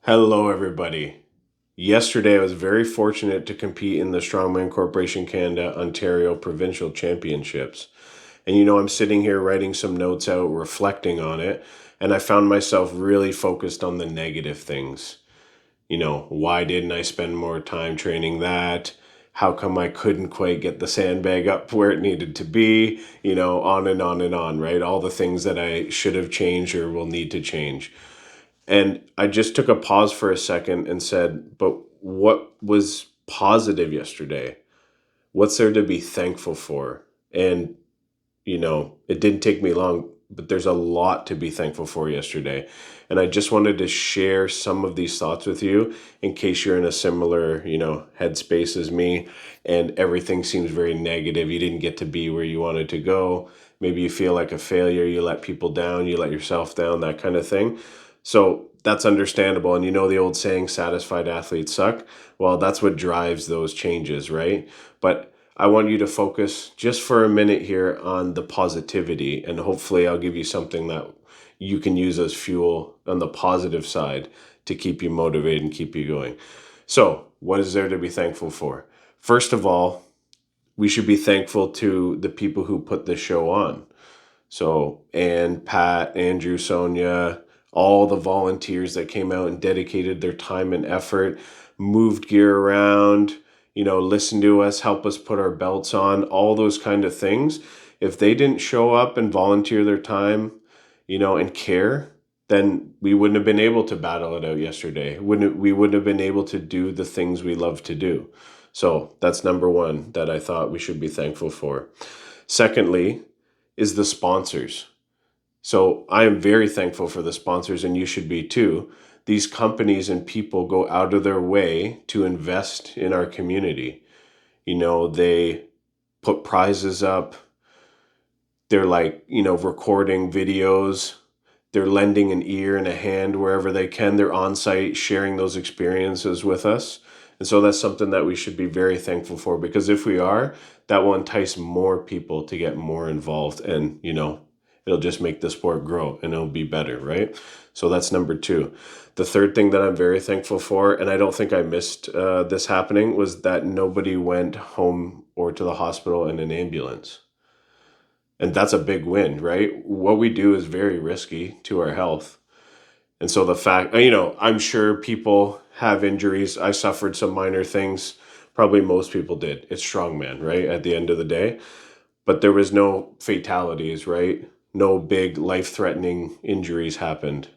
Hello, everybody. Yesterday, I was very fortunate to compete in the Strongman Corporation Canada Ontario Provincial Championships. And I'm sitting here writing some notes out, reflecting on it, and I found myself really focused on the negative things. Why didn't I spend more time training that? How come I couldn't quite get the sandbag up where it needed to be? On and on and on, right? All the things that I should have changed or will need to change. And I just took a pause for a second and said, but what was positive yesterday? What's there to be thankful for? And, it didn't take me long, but there's a lot to be thankful for yesterday. And I just wanted to share some of these thoughts with you in case you're in a similar, headspace as me and everything seems very negative. You didn't get to be where you wanted to go. Maybe you feel like a failure. You let people down. You let yourself down, that kind of thing. So that's understandable. And the old saying, satisfied athletes suck. Well, that's what drives those changes, right? But I want you to focus just for a minute here on the positivity, and hopefully I'll give you something that you can use as fuel on the positive side to keep you motivated and keep you going. So, what is there to be thankful for? First of all, we should be thankful to the people who put this show on. So, Ann, Pat, Andrew, Sonia, all the volunteers that came out and dedicated their time and effort, moved gear around, listened to us, help us put our belts on, all those kind of things. If they didn't show up and volunteer their time, and care, then we wouldn't have been able to battle it out yesterday. We wouldn't have been able to do the things we love to do. So that's number one that I thought we should be thankful for. Secondly, is the sponsors. So I am very thankful for the sponsors, and you should be too. These companies and people go out of their way to invest in our community. They put prizes up. They're recording videos. They're lending an ear and a hand wherever they can. They're on site sharing those experiences with us. And so that's something that we should be very thankful for, because if we are, that will entice more people to get more involved, and, it'll just make the sport grow and it'll be better, right? So that's number two. The third thing that I'm very thankful for, and I don't think I missed this happening, was that nobody went home or to the hospital in an ambulance. And that's a big win, right? What we do is very risky to our health. And so the fact, I'm sure people have injuries. I suffered some minor things. Probably most people did. It's strongman, right? At the end of the day. But there was no fatalities, right? No big life-threatening injuries happened.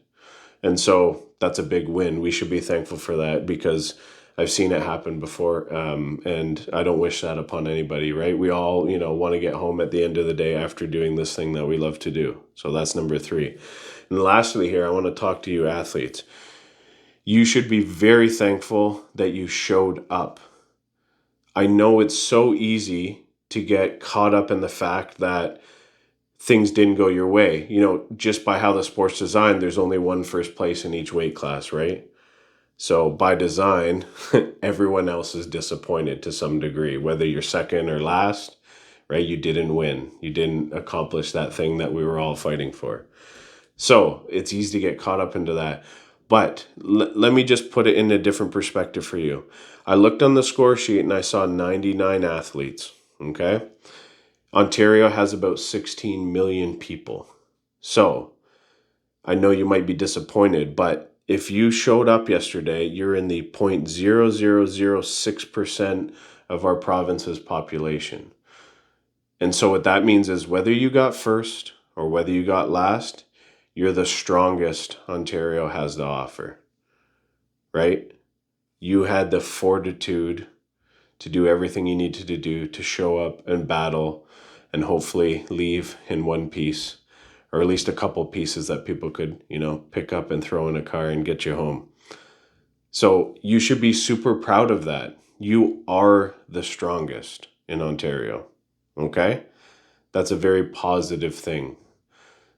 And so that's a big win. We should be thankful for that, because I've seen it happen before, and I don't wish that upon anybody, right? We all, want to get home at the end of the day after doing this thing that we love to do. So that's number three. And lastly here, I want to talk to you athletes. You should be very thankful that you showed up. I know it's so easy to get caught up in the fact that things didn't go your way. Just by how the sport's designed, there's only one first place in each weight class, right? So by design, everyone else is disappointed to some degree, whether you're second or last, right? You didn't win. You didn't accomplish that thing that we were all fighting for. So it's easy to get caught up into that. But let me just put it in a different perspective for you. I looked on the score sheet and I saw 99 athletes, okay? Ontario has about 16 million people. So I know you might be disappointed, but if you showed up yesterday, you're in the 0.0006% of our province's population. And so what that means is whether you got first or whether you got last, you're the strongest Ontario has to offer, right? You had the fortitude to do everything you needed to do to show up and battle and hopefully leave in one piece, or at least a couple pieces that people could, pick up and throw in a car and get you home. So you should be super proud of that. You are the strongest in Ontario, okay? That's a very positive thing.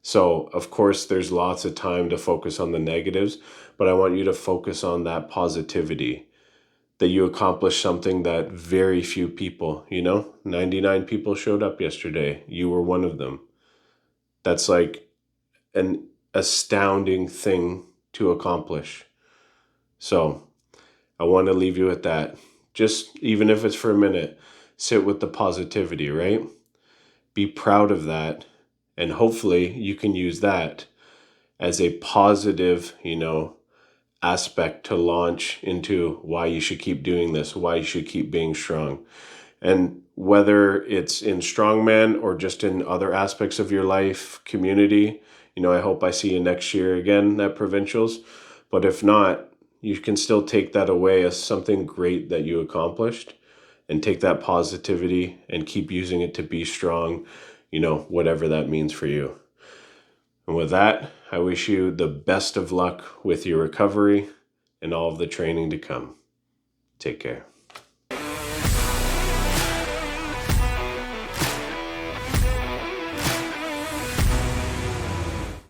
So, of course, there's lots of time to focus on the negatives, but I want you to focus on that positivity, that you accomplished something that very few people, 99 people showed up yesterday. You were one of them. That's like an astounding thing to accomplish. So I want to leave you with that. Just even if it's for a minute, sit with the positivity, right? Be proud of that. And hopefully you can use that as a positive, aspect to launch into why you should keep doing this, why you should keep being strong. And whether it's in strongman or just in other aspects of your life, community, I hope I see you next year again at Provincials. But if not, you can still take that away as something great that you accomplished and take that positivity and keep using it to be strong, whatever that means for you. And with that, I wish you the best of luck with your recovery and all of the training to come. Take care.